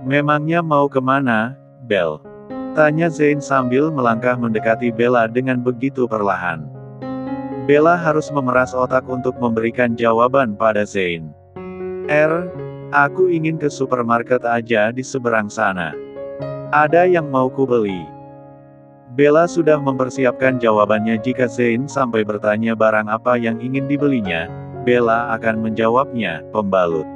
Memangnya mau kemana, Belle? Tanya Zain sambil melangkah mendekati Bella dengan begitu perlahan. Bella harus memeras otak untuk memberikan jawaban pada Zain. Aku ingin ke supermarket aja di seberang sana. Ada yang mau ku beli. Bella sudah mempersiapkan jawabannya jika Zain sampai bertanya barang apa yang ingin dibelinya, Bella akan menjawabnya, pembalut.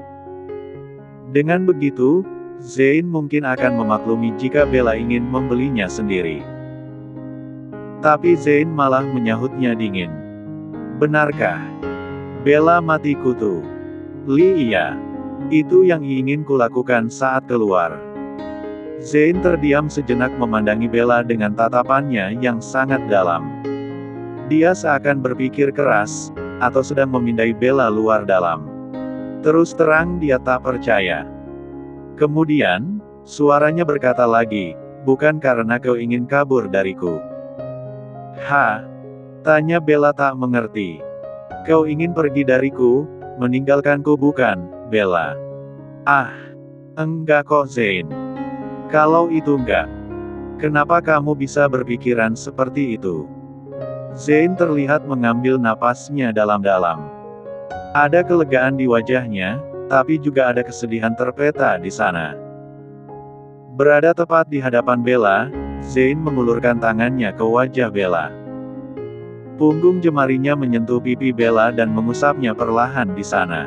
Dengan begitu, Zain mungkin akan memaklumi jika Bella ingin membelinya sendiri. Tapi Zain malah menyahutnya dingin. Benarkah? Bella mati kutu. Iya. Itu yang ingin kulakukan saat keluar. Zain terdiam sejenak memandangi Bella dengan tatapannya yang sangat dalam. Dia seakan berpikir keras, atau sedang memindai Bella luar dalam. Terus terang dia tak percaya. Kemudian, suaranya berkata lagi, bukan karena kau ingin kabur dariku. Tanya Bella tak mengerti. Kau ingin pergi dariku, meninggalkanku bukan, Bella? Enggak kok Zain. Kalau itu enggak, kenapa kamu bisa berpikiran seperti itu? Zain terlihat mengambil napasnya dalam-dalam. Ada kelegaan di wajahnya, tapi juga ada kesedihan terpeta di sana. Berada tepat di hadapan Bella, Zain mengulurkan tangannya ke wajah Bella. Punggung jemarinya menyentuh pipi Bella dan mengusapnya perlahan di sana.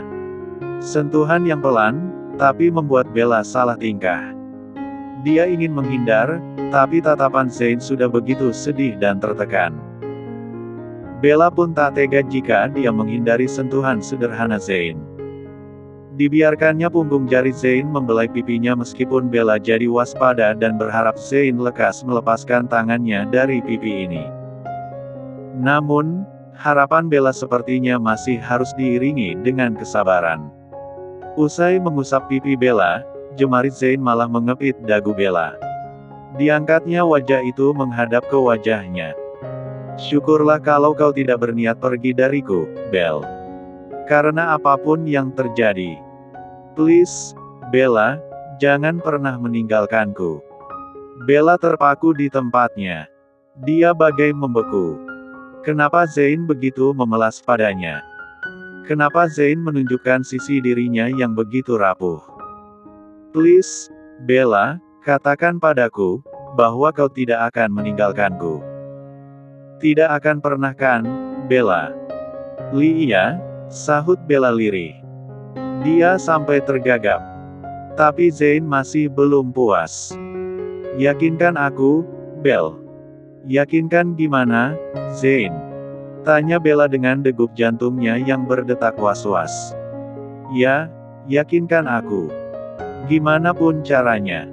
Sentuhan yang pelan, tapi membuat Bella salah tingkah. Dia ingin menghindar, tapi tatapan Zain sudah begitu sedih dan tertekan. Bella pun tak tega jika dia menghindari sentuhan sederhana Zain. Dibiarkannya punggung jari Zain membelai pipinya meskipun Bella jadi waspada dan berharap Zain lekas melepaskan tangannya dari pipi ini. Namun, harapan Bella sepertinya masih harus diiringi dengan kesabaran. Usai mengusap pipi Bella, jemari Zain malah mengepit dagu Bella. Diangkatnya wajah itu menghadap ke wajahnya. Syukurlah kalau kau tidak berniat pergi dariku, Belle. Karena apapun yang terjadi. Please, Bella, jangan pernah meninggalkanku. Bella terpaku di tempatnya. Dia bagai membeku. Kenapa Zain begitu memelas padanya? Kenapa Zain menunjukkan sisi dirinya yang begitu rapuh? Please, Bella, katakan padaku, bahwa kau tidak akan meninggalkanku. Tidak akan pernah kan, Bella? Iya, sahut Bella lirih. Dia sampai tergagap. Tapi Zain masih belum puas. Yakinkan aku, Belle. Yakinkan gimana, Zain? Tanya Bella dengan degup jantungnya yang berdetak was-was. Ya, yakinkan aku. Gimana pun caranya.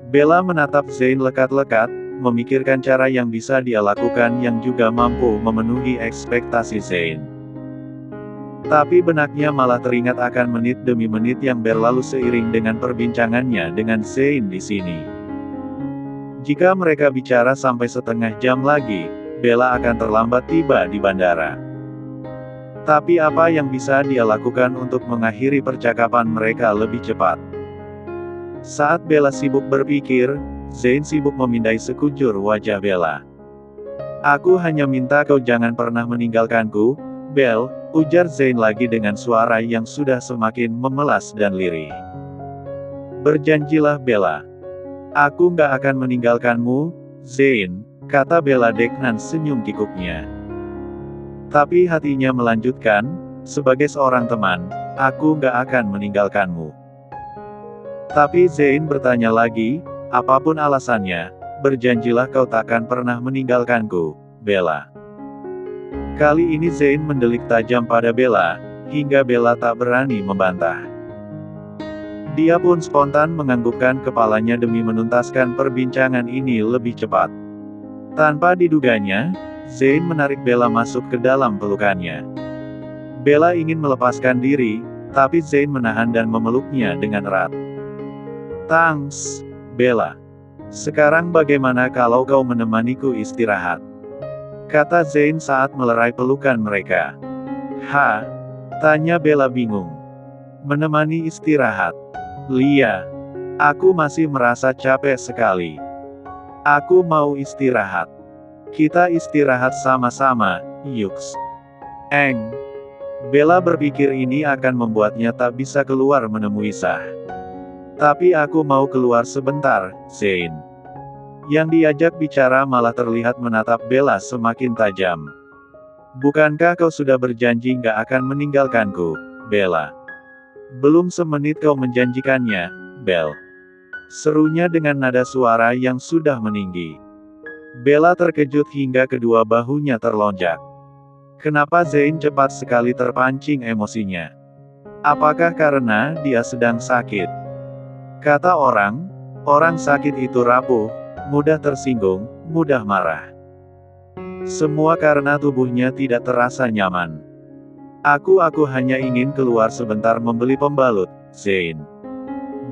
Bella menatap Zain lekat-lekat, memikirkan cara yang bisa dia lakukan yang juga mampu memenuhi ekspektasi Zain. Tapi benaknya malah teringat akan menit demi menit yang berlalu seiring dengan perbincangannya dengan Zain di sini. Jika mereka bicara sampai setengah jam lagi, Bella akan terlambat tiba di bandara. Tapi apa yang bisa dia lakukan untuk mengakhiri percakapan mereka lebih cepat? Saat Bella sibuk berpikir, Zain sibuk memindai sekujur wajah Bella. Aku hanya minta kau jangan pernah meninggalkanku, Belle, ujar Zain lagi dengan suara yang sudah semakin memelas dan lirih. Berjanjilah Bella. Aku nggak akan meninggalkanmu, Zain, kata Bella dengan senyum kikuknya. Tapi hatinya melanjutkan, sebagai seorang teman, aku nggak akan meninggalkanmu. Tapi Zain bertanya lagi, apapun alasannya, berjanjilah kau takkan pernah meninggalkanku, Bella. Kali ini Zain mendelik tajam pada Bella, hingga Bella tak berani membantah. Dia pun spontan menganggukkan kepalanya demi menuntaskan perbincangan ini lebih cepat. Tanpa diduganya, Zain menarik Bella masuk ke dalam pelukannya. Bella ingin melepaskan diri, tapi Zain menahan dan memeluknya dengan erat. Thanks, Bella. Sekarang bagaimana kalau kau menemaniku istirahat? Kata Zain saat melerai pelukan mereka. Tanya Bella bingung. Menemani istirahat? Iya. Aku masih merasa capek sekali. Aku mau istirahat. Kita istirahat sama-sama, Yux. Eng. Bella berpikir ini akan membuatnya tak bisa keluar menemui Sah. Tapi aku mau keluar sebentar, Zane. Yang diajak bicara malah terlihat menatap Bella semakin tajam. Bukankah kau sudah berjanji nggak akan meninggalkanku, Bella? Belum semenit kau menjanjikannya, Bel. Serunya dengan nada suara yang sudah meninggi. Bella terkejut hingga kedua bahunya terlonjak. Kenapa Zane cepat sekali terpancing emosinya? Apakah karena dia sedang sakit? Kata orang sakit itu rapuh, mudah tersinggung, mudah marah. Semua karena tubuhnya tidak terasa nyaman. Aku hanya ingin keluar sebentar membeli pembalut, Zane.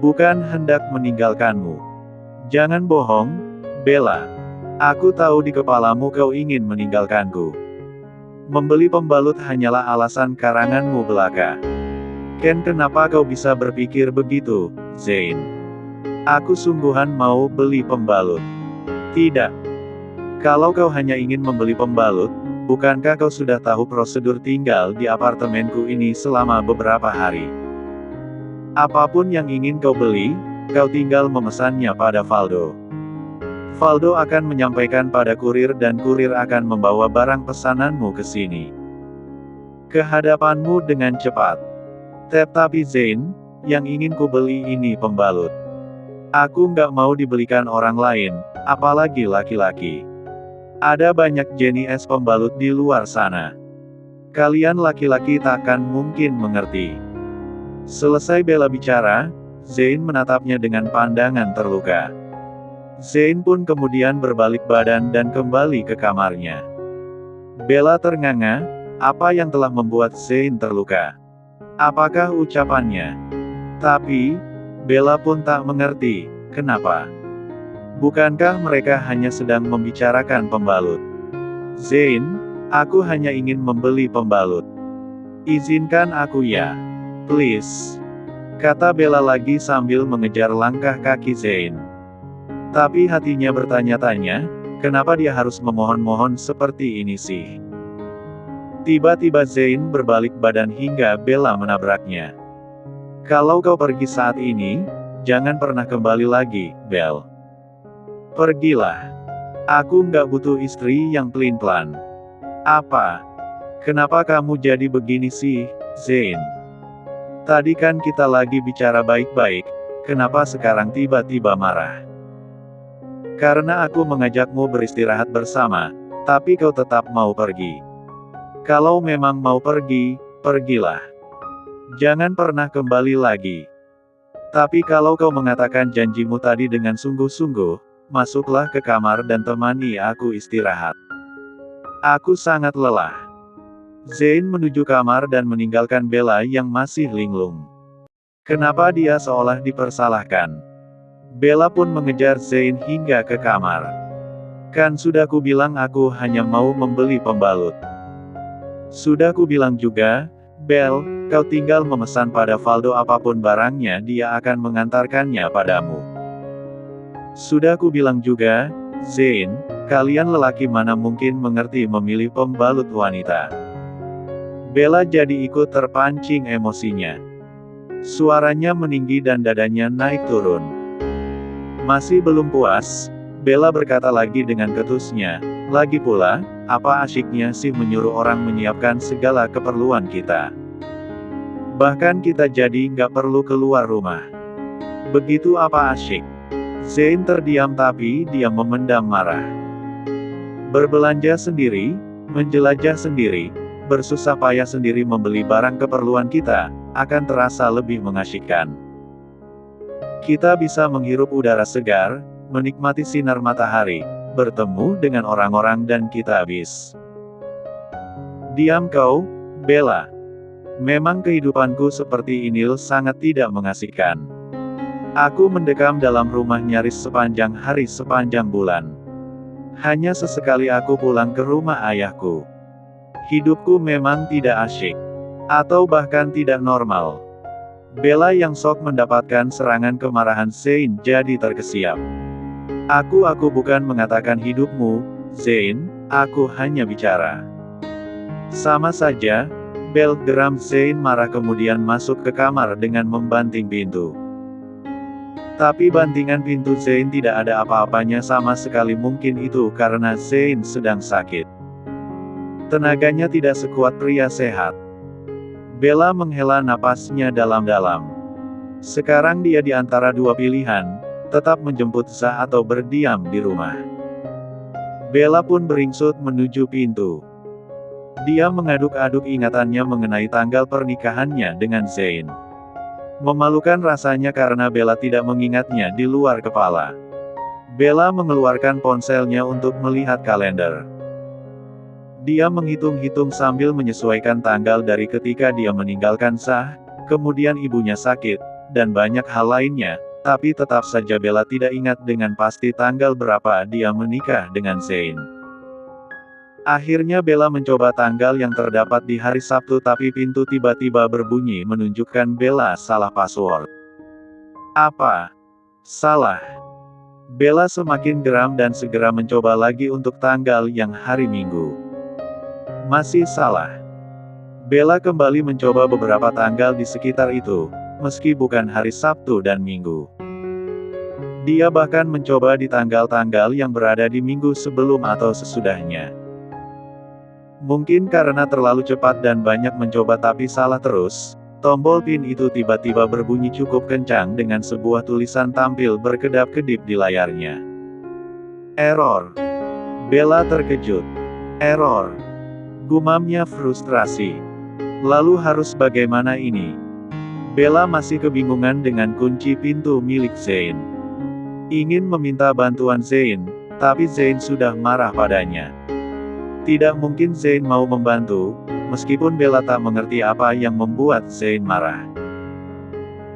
Bukan hendak meninggalkanmu. Jangan bohong, Bella. Aku tahu di kepalamu kau ingin meninggalkanku. Membeli pembalut hanyalah alasan karanganmu belaka. Ken, kenapa kau bisa berpikir begitu, Zane? Aku sungguhan mau beli pembalut. Tidak. Kalau kau hanya ingin membeli pembalut, bukankah kau sudah tahu prosedur tinggal di apartemenku ini selama beberapa hari? Apapun yang ingin kau beli, kau tinggal memesannya pada Valdo. Valdo akan menyampaikan pada kurir dan kurir akan membawa barang pesananmu ke sini. Ke hadapanmu dengan cepat. Tetapi Zane, yang ingin ku beli ini pembalut. Aku nggak mau dibelikan orang lain, apalagi laki-laki. Ada banyak jenis pembalut di luar sana. Kalian laki-laki takkan mungkin mengerti. Selesai Bella bicara, Zane menatapnya dengan pandangan terluka. Zane pun kemudian berbalik badan dan kembali ke kamarnya. Bella ternganga, apa yang telah membuat Zane terluka? Apakah ucapannya? Tapi, Bella pun tak mengerti, kenapa? Bukankah mereka hanya sedang membicarakan pembalut? Zane, aku hanya ingin membeli pembalut. Izinkan aku ya. Please. Kata Bella lagi sambil mengejar langkah kaki Zane. Tapi hatinya bertanya-tanya, kenapa dia harus memohon-mohon seperti ini sih? Tiba-tiba Zane berbalik badan hingga Bella menabraknya. Kalau kau pergi saat ini, jangan pernah kembali lagi, Bel. Pergilah. Aku nggak butuh istri yang pelin-pelan. Apa? Kenapa kamu jadi begini sih, Zane? Tadi kan kita lagi bicara baik-baik, kenapa sekarang tiba-tiba marah? Karena aku mengajakmu beristirahat bersama, tapi kau tetap mau pergi. Kalau memang mau pergi, pergilah. Jangan pernah kembali lagi. Tapi kalau kau mengatakan janjimu tadi dengan sungguh-sungguh, masuklah ke kamar dan temani aku istirahat. Aku sangat lelah. Zane menuju kamar dan meninggalkan Bella yang masih linglung. Kenapa dia seolah dipersalahkan? Bella pun mengejar Zane hingga ke kamar. Kan sudah ku bilang aku hanya mau membeli pembalut. Sudah ku bilang juga, Bel, kau tinggal memesan pada Valdo apapun barangnya dia akan mengantarkannya padamu. Sudah ku bilang juga, Zane, kalian lelaki mana mungkin mengerti memilih pembalut wanita. Bella jadi ikut terpancing emosinya. Suaranya meninggi dan dadanya naik turun. Masih belum puas, Bella berkata lagi dengan ketusnya, lagi pula, apa asyiknya sih menyuruh orang menyiapkan segala keperluan kita? Bahkan kita jadi nggak perlu keluar rumah. Begitu apa asyik? Zane terdiam tapi dia memendam marah. Berbelanja sendiri, menjelajah sendiri, bersusah payah sendiri membeli barang keperluan kita, akan terasa lebih mengasyikkan. Kita bisa menghirup udara segar, menikmati sinar matahari, bertemu dengan orang-orang dan kita habis. Diam kau, Bella. Memang kehidupanku seperti ini sangat tidak mengasihkan. Aku mendekam dalam rumah nyaris sepanjang hari sepanjang bulan. Hanya sesekali aku pulang ke rumah ayahku. Hidupku memang tidak asyik. Atau bahkan tidak normal. Bella yang shock mendapatkan serangan kemarahan Zane jadi terkesiap. Aku bukan mengatakan hidupmu, Zane, aku hanya bicara. Sama saja, Bell, geram Zane marah kemudian masuk ke kamar dengan membanting pintu. Tapi bantingan pintu Zane tidak ada apa-apanya sama sekali, mungkin itu karena Zane sedang sakit. Tenaganya tidak sekuat pria sehat. Bella menghela napasnya dalam-dalam. Sekarang dia di antara dua pilihan, tetap menjemput Zah atau berdiam di rumah. Bella pun beringsut menuju pintu. Dia mengaduk-aduk ingatannya mengenai tanggal pernikahannya dengan Zane. Memalukan rasanya karena Bella tidak mengingatnya di luar kepala. Bella mengeluarkan ponselnya untuk melihat kalender. Dia menghitung-hitung sambil menyesuaikan tanggal dari ketika dia meninggalkan Zah, kemudian ibunya sakit, dan banyak hal lainnya. Tapi tetap saja Bella tidak ingat dengan pasti tanggal berapa dia menikah dengan Zane. Akhirnya Bella mencoba tanggal yang terdapat di hari Sabtu, tapi pintu tiba-tiba berbunyi menunjukkan Bella salah password. Apa? Salah. Bella semakin geram dan segera mencoba lagi untuk tanggal yang hari Minggu. Masih salah. Bella kembali mencoba beberapa tanggal di sekitar itu, meski bukan hari Sabtu dan Minggu. Dia bahkan mencoba di tanggal-tanggal yang berada di minggu sebelum atau sesudahnya. Mungkin karena terlalu cepat dan banyak mencoba tapi salah terus, tombol PIN itu tiba-tiba berbunyi cukup kencang dengan sebuah tulisan tampil berkedap-kedip di layarnya. Error. Bella terkejut. Error. Gumamnya frustrasi. Lalu harus bagaimana ini? Bella masih kebingungan dengan kunci pintu milik Zane. Ingin meminta bantuan Zane, tapi Zane sudah marah padanya. Tidak mungkin Zane mau membantu, meskipun Bella tak mengerti apa yang membuat Zane marah.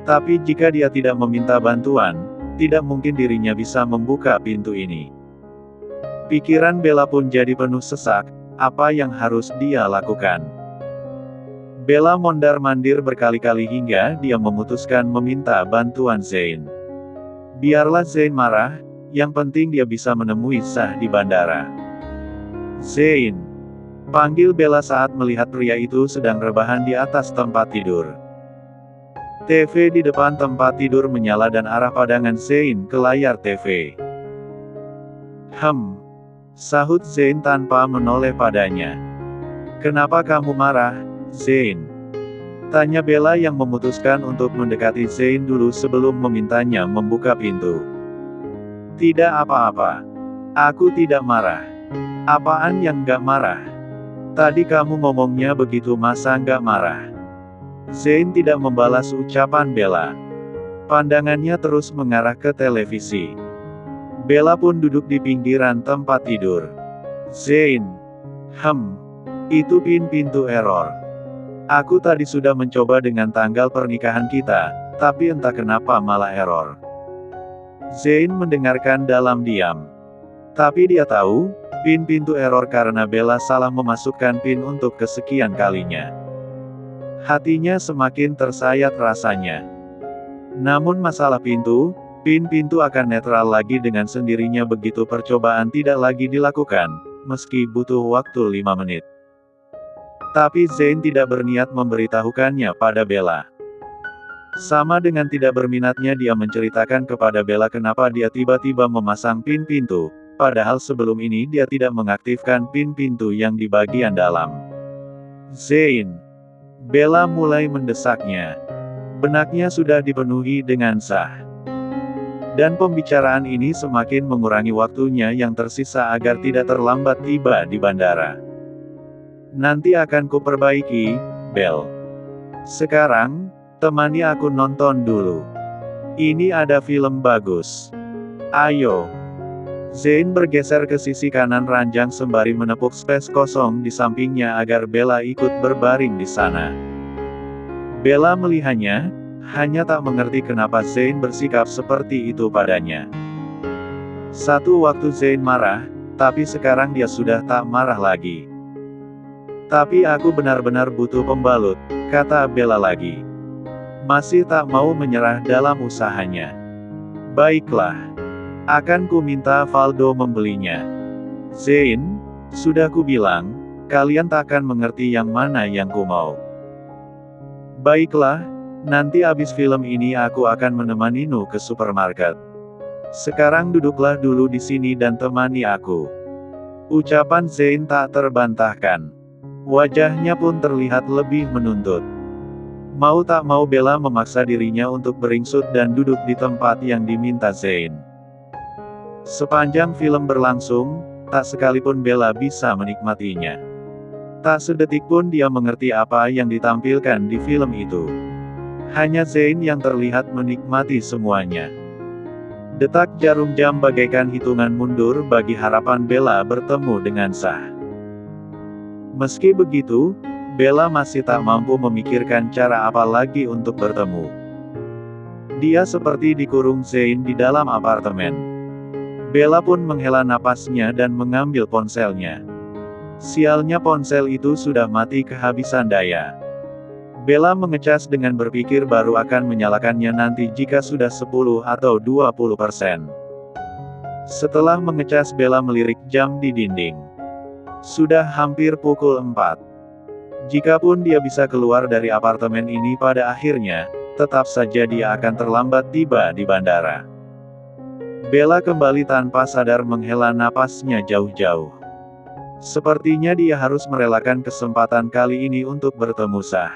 Tapi jika dia tidak meminta bantuan, tidak mungkin dirinya bisa membuka pintu ini. Pikiran Bella pun jadi penuh sesak, apa yang harus dia lakukan? Bella mondar-mandir berkali-kali hingga dia memutuskan meminta bantuan Zane. Biarlah Zane marah, yang penting dia bisa menemui Zah di bandara. Zane. Panggil Bella saat melihat pria itu sedang rebahan di atas tempat tidur. TV di depan tempat tidur menyala dan arah pandangan Zane ke layar TV. Sahut Zane tanpa menoleh padanya. Kenapa kamu marah, Zane? Tanya Bella yang memutuskan untuk mendekati Zane dulu sebelum memintanya membuka pintu. Tidak apa-apa. Aku tidak marah. Apaan yang gak marah? Tadi kamu ngomongnya begitu, masa gak marah? Zane tidak membalas ucapan Bella. Pandangannya terus mengarah ke televisi. Bella pun duduk di pinggiran tempat tidur. Zane. Itu PIN pintu error. Aku tadi sudah mencoba dengan tanggal pernikahan kita, tapi entah kenapa malah error. Zane mendengarkan dalam diam. Tapi dia tahu, PIN pintu error karena Bella salah memasukkan PIN untuk kesekian kalinya. Hatinya semakin tersayat rasanya. Namun masalah pintu, PIN pintu akan netral lagi dengan sendirinya begitu percobaan tidak lagi dilakukan, meski butuh waktu 5 menit. Tapi Zane tidak berniat memberitahukannya pada Bella. Sama dengan tidak berminatnya dia menceritakan kepada Bella kenapa dia tiba-tiba memasang PIN pintu, padahal sebelum ini dia tidak mengaktifkan PIN pintu yang di bagian dalam. Zane. Bella mulai mendesaknya. Benaknya sudah dipenuhi dengan Zah. Dan pembicaraan ini semakin mengurangi waktunya yang tersisa agar tidak terlambat tiba di bandara. Nanti akan kuperbaiki, Bell. Sekarang, temani aku nonton dulu. Ini ada film bagus. Ayo. Zane bergeser ke sisi kanan ranjang sembari menepuk space kosong di sampingnya agar Bella ikut berbaring di sana. Bella melihatnya, hanya tak mengerti kenapa Zane bersikap seperti itu padanya. Satu waktu Zane marah, tapi sekarang dia sudah tak marah lagi. Tapi aku benar-benar butuh pembalut, kata Bella lagi. masih tak mau menyerah dalam usahanya. Baiklah. Akan ku minta Valdo membelinya. Zein, sudah ku bilang, kalian tak akan mengerti yang mana yang ku mau. Baiklah, nanti abis film ini aku akan menemanimu ke supermarket. Sekarang duduklah dulu di sini dan temani aku. Ucapan Zein tak terbantahkan. Wajahnya pun terlihat lebih menuntut. Mau tak mau Bella memaksa dirinya untuk beringsut dan duduk di tempat yang diminta Zein. Sepanjang film berlangsung, tak sekalipun Bella bisa menikmatinya. Tak sedetik pun dia mengerti apa yang ditampilkan di film itu. Hanya Zein yang terlihat menikmati semuanya. Detak jarum jam bagaikan hitungan mundur bagi harapan Bella bertemu dengan Zah. Meski begitu, Bella masih tak mampu memikirkan cara apa lagi untuk bertemu. Dia seperti dikurung Zein di dalam apartemen. Bella pun menghela napasnya dan mengambil ponselnya. Sialnya ponsel itu sudah mati kehabisan daya. Bella mengecas dengan berpikir baru akan menyalakannya nanti jika sudah 10 atau 20%. Setelah mengecas Bella melirik jam di dinding. Sudah hampir pukul 4. Jikapun dia bisa keluar dari apartemen ini pada akhirnya, tetap saja dia akan terlambat tiba di bandara. Bella kembali tanpa sadar menghela napasnya jauh-jauh. Sepertinya dia harus merelakan kesempatan kali ini untuk bertemu Zah.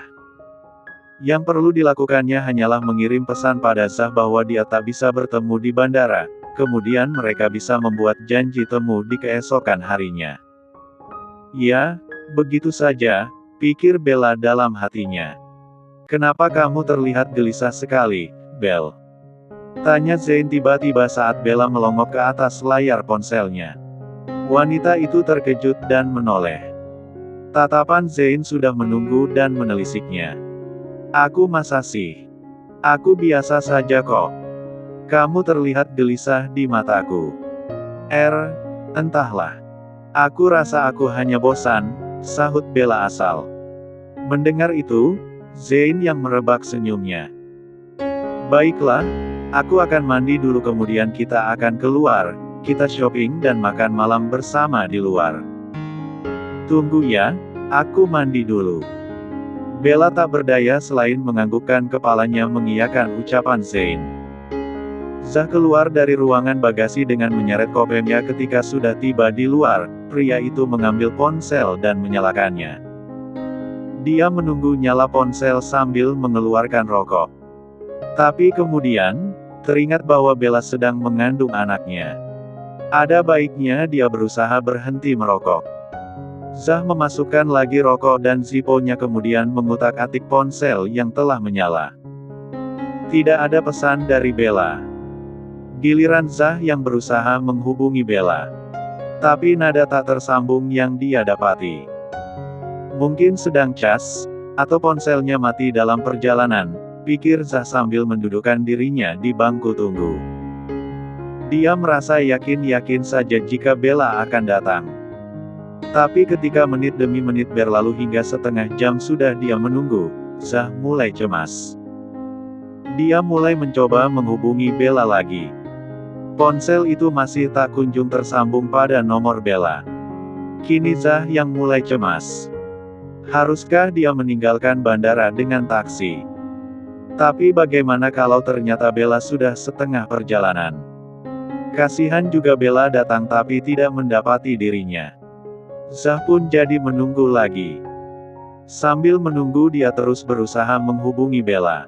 Yang perlu dilakukannya hanyalah mengirim pesan pada Zah bahwa dia tak bisa bertemu di bandara, kemudian mereka bisa membuat janji temu di keesokan harinya. Ya, begitu saja, pikir Bella dalam hatinya. Kenapa kamu terlihat gelisah sekali, Bel? Tanya Zein tiba-tiba saat Bella melongok ke atas layar ponselnya. Wanita itu terkejut dan menoleh. Tatapan Zein sudah menunggu dan menelisiknya. Aku masa sih? Aku biasa saja kok. Kamu terlihat gelisah di mataku. Entahlah. Aku rasa aku hanya bosan, sahut Bella asal. Mendengar itu, Zein yang merebak senyumnya. Baiklah, aku akan mandi dulu kemudian kita akan keluar, kita shopping dan makan malam bersama di luar. Tunggu ya, aku mandi dulu. Bella tak berdaya selain menganggukkan kepalanya mengiyakan ucapan Zein. Zah keluar dari ruangan bagasi dengan menyeret kopemnya ketika sudah tiba di luar, pria itu mengambil ponsel dan menyalakannya. Dia menunggu nyala ponsel sambil mengeluarkan rokok. Tapi kemudian, teringat bahwa Bella sedang mengandung anaknya. Ada baiknya dia berusaha berhenti merokok. Zah memasukkan lagi rokok dan Zippo-nya kemudian mengutak-atik ponsel yang telah menyala. Tidak ada pesan dari Bella. Giliran Zah yang berusaha menghubungi Bella. Tapi nada tak tersambung yang dia dapati. Mungkin sedang cas, atau ponselnya mati dalam perjalanan, pikir Zah sambil mendudukkan dirinya di bangku tunggu. Dia merasa yakin-yakin saja jika Bella akan datang. Tapi ketika menit demi menit berlalu hingga setengah jam sudah dia menunggu, Zah mulai cemas. Dia mulai mencoba menghubungi Bella lagi. Ponsel itu masih tak kunjung tersambung pada nomor Bella. Kini Zah yang mulai cemas. Haruskah dia meninggalkan bandara dengan taksi? Tapi bagaimana kalau ternyata Bella sudah setengah perjalanan? Kasihan juga Bella datang tapi tidak mendapati dirinya. Zah pun jadi menunggu lagi. Sambil menunggu dia terus berusaha menghubungi Bella.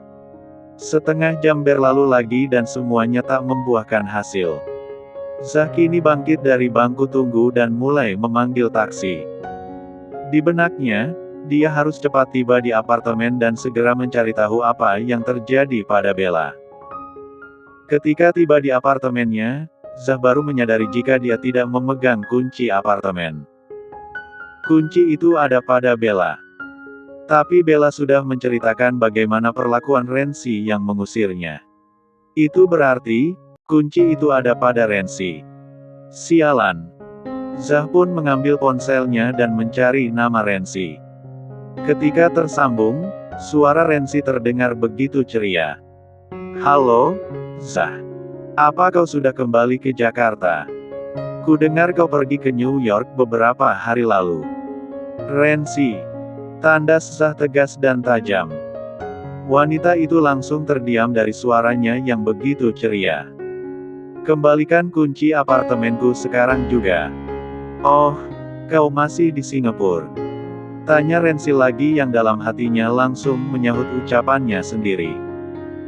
Setengah jam berlalu lagi dan semuanya tak membuahkan hasil. Zah kini bangkit dari bangku tunggu dan mulai memanggil taksi. Di benaknya, dia harus cepat tiba di apartemen dan segera mencari tahu apa yang terjadi pada Bella. Ketika tiba di apartemennya, Zah baru menyadari jika dia tidak memegang kunci apartemen. Kunci itu ada pada Bella. Tapi Bella sudah menceritakan bagaimana perlakuan Renzi yang mengusirnya. Itu berarti, kunci itu ada pada Renzi. Sialan. Zah pun mengambil ponselnya dan mencari nama Renzi. Ketika tersambung, Suara Rensi terdengar begitu ceria. Halo, Zah. Apa kau sudah kembali ke Jakarta? Kudengar kau pergi ke New York beberapa hari lalu. Rensi. Tanda Zah tegas dan tajam. Wanita itu langsung terdiam dari suaranya yang begitu ceria. Kembalikan kunci apartemenku sekarang juga. Oh, kau masih di Singapura? Tanya Rensi lagi yang dalam hatinya langsung menyahut ucapannya sendiri.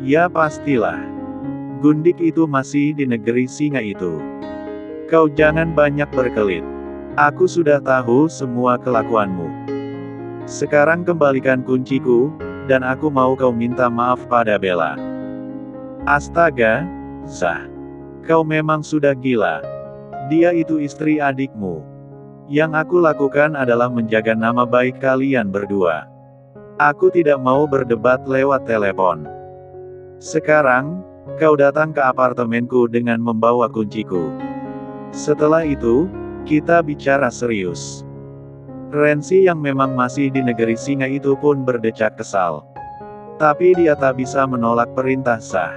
Ya pastilah. Gundik itu masih di negeri singa itu. Kau jangan banyak berkelit. Aku sudah tahu semua kelakuanmu. Sekarang kembalikan kunciku, dan aku mau kau minta maaf pada Bella. Astaga, Zah. Kau memang sudah gila. Dia itu istri adikmu. Yang aku lakukan adalah menjaga nama baik kalian berdua. Aku tidak mau berdebat lewat telepon. Sekarang, kau datang ke apartemenku dengan membawa kunciku. Setelah itu, kita bicara serius. Rensi yang memang masih di negeri singa itu pun berdecak kesal. Tapi dia tak bisa menolak perintah Zah.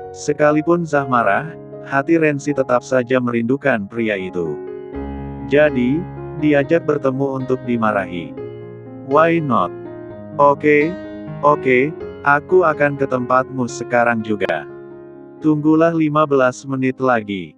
Sekalipun Zah marah, hati Rensi tetap saja merindukan pria itu. Jadi, diajak bertemu untuk dimarahi. Why not? Oke, aku akan ke tempatmu sekarang juga. Tunggulah 15 menit lagi.